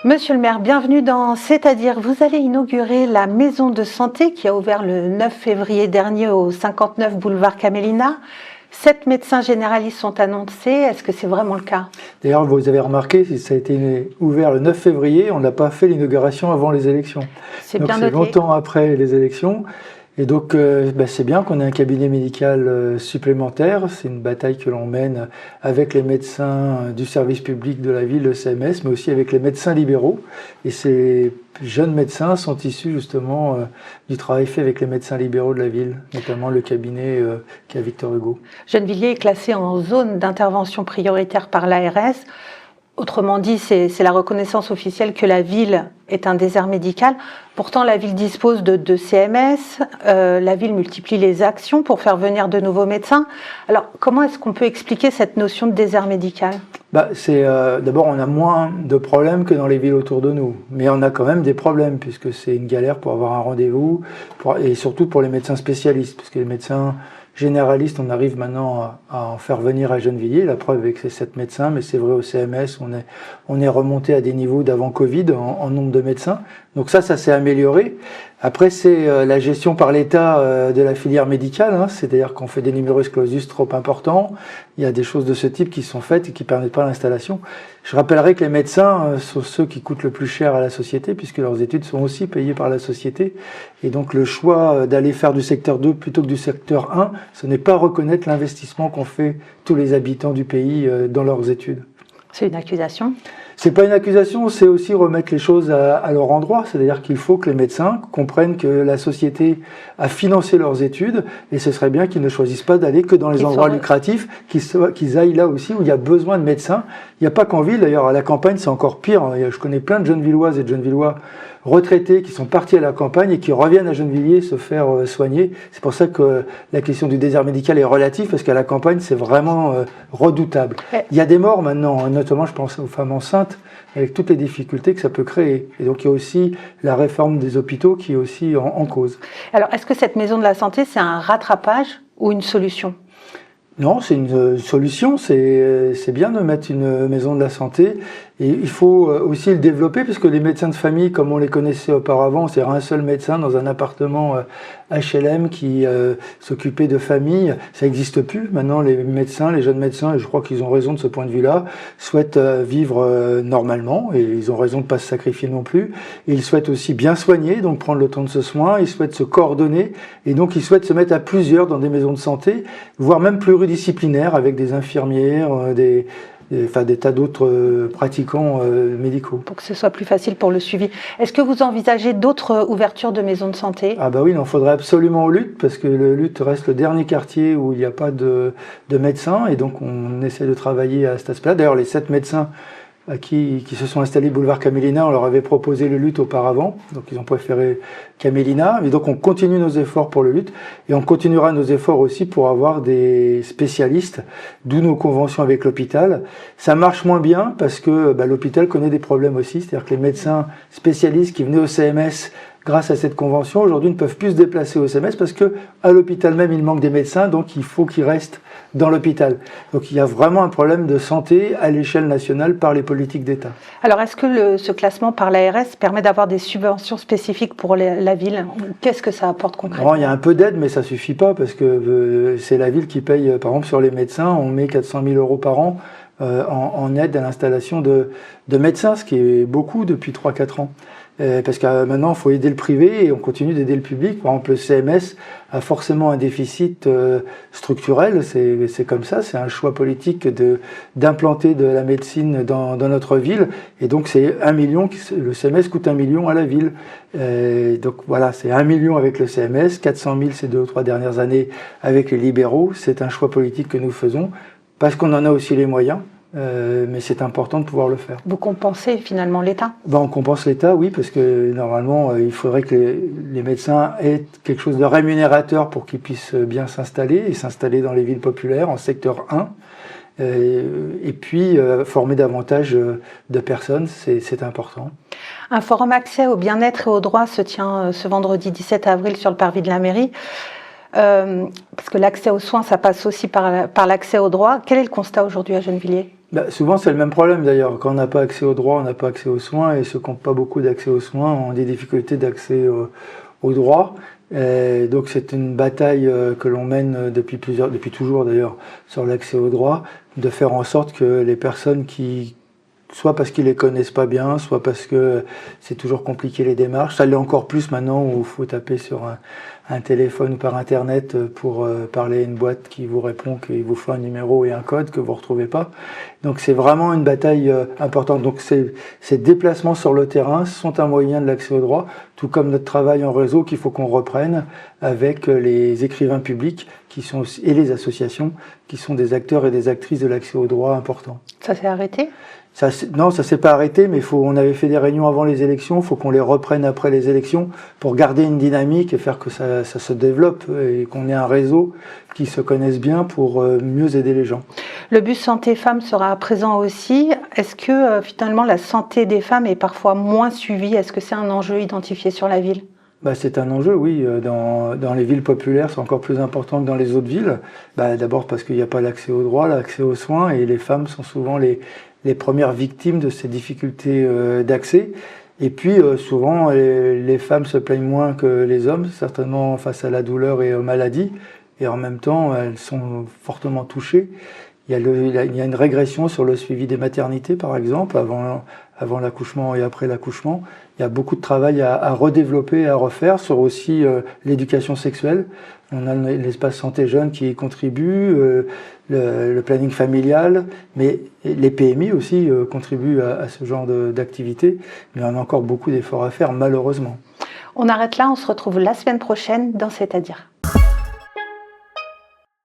Monsieur le maire, bienvenue dans C'est-à-dire. Vous allez inaugurer la maison de santé qui a ouvert le 9 février dernier au 59 boulevard Camélia. 7 médecins généralistes sont annoncés. Est-ce que c'est vraiment le cas? D'ailleurs, vous avez remarqué, ça a été ouvert le 9 février, on n'a pas fait l'inauguration avant les élections. C'est donc bien c'est noté. longtemps après les élections. Et donc, c'est bien qu'on ait un cabinet médical supplémentaire. C'est une bataille que l'on mène avec les médecins du service public de la ville, le CMS, mais aussi avec les médecins libéraux. Et ces jeunes médecins sont issus justement du travail fait avec les médecins libéraux de la ville, notamment le cabinet qui est à Victor Hugo. Gennevilliers est classé en zone d'intervention prioritaire par l'ARS. Autrement dit, c'est la reconnaissance officielle que la ville est un désert médical. Pourtant, la ville dispose de CMS, la ville multiplie les actions pour faire venir de nouveaux médecins. Alors, comment est-ce qu'on peut expliquer cette notion de désert médical? D'abord, on a moins de problèmes que dans les villes autour de nous. Mais on a quand même des problèmes, puisque c'est une galère pour avoir un rendez-vous, et surtout pour les médecins spécialistes, parce que les médecins généralistes, on arrive maintenant à en faire venir à Gennevilliers, la preuve avec ces 7 médecins, mais c'est vrai au CMS, on est remonté à des niveaux d'avant Covid en nombre de médecins. Donc ça s'est amélioré. Après, c'est la gestion par l'État de la filière médicale, hein, c'est-à-dire qu'on fait des numerus clausus trop importants. Il y a des choses de ce type qui sont faites et qui ne permettent pas l'installation. Je rappellerai que les médecins sont ceux qui coûtent le plus cher à la société, puisque leurs études sont aussi payées par la société. Et donc le choix d'aller faire du secteur 2 plutôt que du secteur 1, ce n'est pas reconnaître l'investissement qu'ont fait tous les habitants du pays dans leurs études. C'est une accusation? C'est pas une accusation, c'est aussi remettre les choses à leur endroit. C'est-à-dire qu'il faut que les médecins comprennent que la société a financé leurs études et ce serait bien qu'ils ne choisissent pas d'aller que dans les endroits lucratifs, qu'ils aillent là aussi où il y a besoin de médecins. Il n'y a pas qu'en ville, d'ailleurs à la campagne c'est encore pire. Je connais plein de Gennevilloises et de Gennevillois retraités qui sont partis à la campagne et qui reviennent à Gennevilliers se faire soigner. C'est pour ça que la question du désert médical est relative, parce qu'à la campagne c'est vraiment redoutable. Il y a des morts maintenant, notamment je pense aux femmes enceintes, avec toutes les difficultés que ça peut créer. Et donc il y a aussi la réforme des hôpitaux qui est aussi en cause. Alors est-ce que cette maison de la santé c'est un rattrapage ou une solution? Non, c'est une solution, c'est bien de mettre une maison de la santé et il faut aussi le développer parce que les médecins de famille, comme on les connaissait auparavant, c'est un seul médecin dans un appartement HLM qui s'occupait de famille, ça n'existe plus. Maintenant, les médecins, les jeunes médecins, et je crois qu'ils ont raison de ce point de vue-là, souhaitent vivre normalement et ils ont raison de ne pas se sacrifier non plus. Et ils souhaitent aussi bien soigner, donc prendre le temps de ce soin, ils souhaitent se coordonner et donc ils souhaitent se mettre à plusieurs dans des maisons de santé, voire même pluridisciplinaires avec des infirmières, des tas d'autres pratiquants médicaux. Pour que ce soit plus facile pour le suivi. Est-ce que vous envisagez d'autres ouvertures de maisons de santé? Ah bah oui, il en faudrait absolument au Lutte, parce que le Lutte reste le dernier quartier où il n'y a pas de médecins, et donc on essaie de travailler à cet aspect-là. D'ailleurs, les 7 médecins qui se sont installés boulevard Camélia, on leur avait proposé le Lutte auparavant, donc ils ont préféré Camélia, mais donc on continue nos efforts pour le Lutte, et on continuera nos efforts aussi pour avoir des spécialistes, d'où nos conventions avec l'hôpital. Ça marche moins bien parce que l'hôpital connaît des problèmes aussi, c'est-à-dire que les médecins spécialistes qui venaient au CMS grâce à cette convention, aujourd'hui ne peuvent plus se déplacer au CMS parce que à l'hôpital même il manque des médecins, donc il faut qu'ils restent dans l'hôpital. Donc il y a vraiment un problème de santé à l'échelle nationale par les politiques d'État. Alors est-ce que ce classement par l'ARS permet d'avoir des subventions spécifiques pour la ville? Qu'est-ce que ça apporte concrètement? Il y a un peu d'aide, mais ça suffit pas parce que c'est la ville qui paye, par exemple sur les médecins, on met 400 000 € par an en aide à l'installation de médecins, ce qui est beaucoup depuis 3-4 ans. Parce que maintenant, il faut aider le privé et on continue d'aider le public. Par exemple, le CMS a forcément un déficit structurel, c'est comme ça, c'est un choix politique d'implanter de la médecine dans notre ville. Et donc, c'est 1 million, le CMS coûte 1 million à la ville. Donc voilà, c'est 1 million avec le CMS, 400 000 ces 2 ou 3 dernières années avec les libéraux. C'est un choix politique que nous faisons parce qu'on en a aussi les moyens. Mais c'est important de pouvoir le faire. Vous compensez finalement l'État? On compense l'État, oui, parce que normalement, il faudrait que les médecins aient quelque chose de rémunérateur pour qu'ils puissent bien s'installer et s'installer dans les villes populaires en secteur 1. Et puis, former davantage de personnes, c'est important. Un forum accès au bien-être et au droit se tient ce vendredi 17 avril sur le parvis de la mairie. Parce que l'accès aux soins, ça passe aussi par l'accès aux droits. Quel est le constat aujourd'hui à Gennevilliers ? Souvent, c'est le même problème d'ailleurs. Quand on n'a pas accès aux droits, on n'a pas accès aux soins, et ceux qui n'ont pas beaucoup d'accès aux soins ont des difficultés d'accès aux droits. Et donc, c'est une bataille que l'on mène depuis toujours d'ailleurs, sur l'accès aux droits, de faire en sorte que les personnes soit parce qu'ils les connaissent pas bien, soit parce que c'est toujours compliqué les démarches. Ça l'est encore plus maintenant où il faut taper sur un téléphone ou par internet pour parler à une boîte qui vous répond qu'il vous faut un numéro et un code que vous retrouvez pas. Donc c'est vraiment une bataille importante. Donc ces déplacements sur le terrain sont un moyen de l'accès au droit, tout comme notre travail en réseau qu'il faut qu'on reprenne avec les écrivains publics et les associations qui sont des acteurs et des actrices de l'accès au droit importants. Ça s'est arrêté ? Non, ça s'est pas arrêté, mais on avait fait des réunions avant les élections, il faut qu'on les reprenne après les élections pour garder une dynamique et faire que ça se développe et qu'on ait un réseau qui se connaisse bien pour mieux aider les gens. Le bus santé femmes sera présent aussi. Est-ce que finalement la santé des femmes est parfois moins suivie ? Est-ce que c'est un enjeu identifié sur la ville ? C'est un enjeu, oui. Dans les villes populaires, c'est encore plus important que dans les autres villes. D'abord parce qu'il n'y a pas l'accès aux droits, l'accès aux soins, et les femmes sont souvent les premières victimes de ces difficultés d'accès. Et puis souvent, les femmes se plaignent moins que les hommes, certainement face à la douleur et aux maladies. Et en même temps, elles sont fortement touchées. Il y a une régression sur le suivi des maternités, par exemple, avant l'accouchement et après l'accouchement. Il y a beaucoup de travail à redévelopper, à refaire sur aussi l'éducation sexuelle. On a l'espace santé jeune qui y contribue, le planning familial, mais les PMI aussi contribuent à ce genre d'activité. Mais on a encore beaucoup d'efforts à faire, malheureusement. On arrête là, on se retrouve la semaine prochaine dans C'est-à-dire.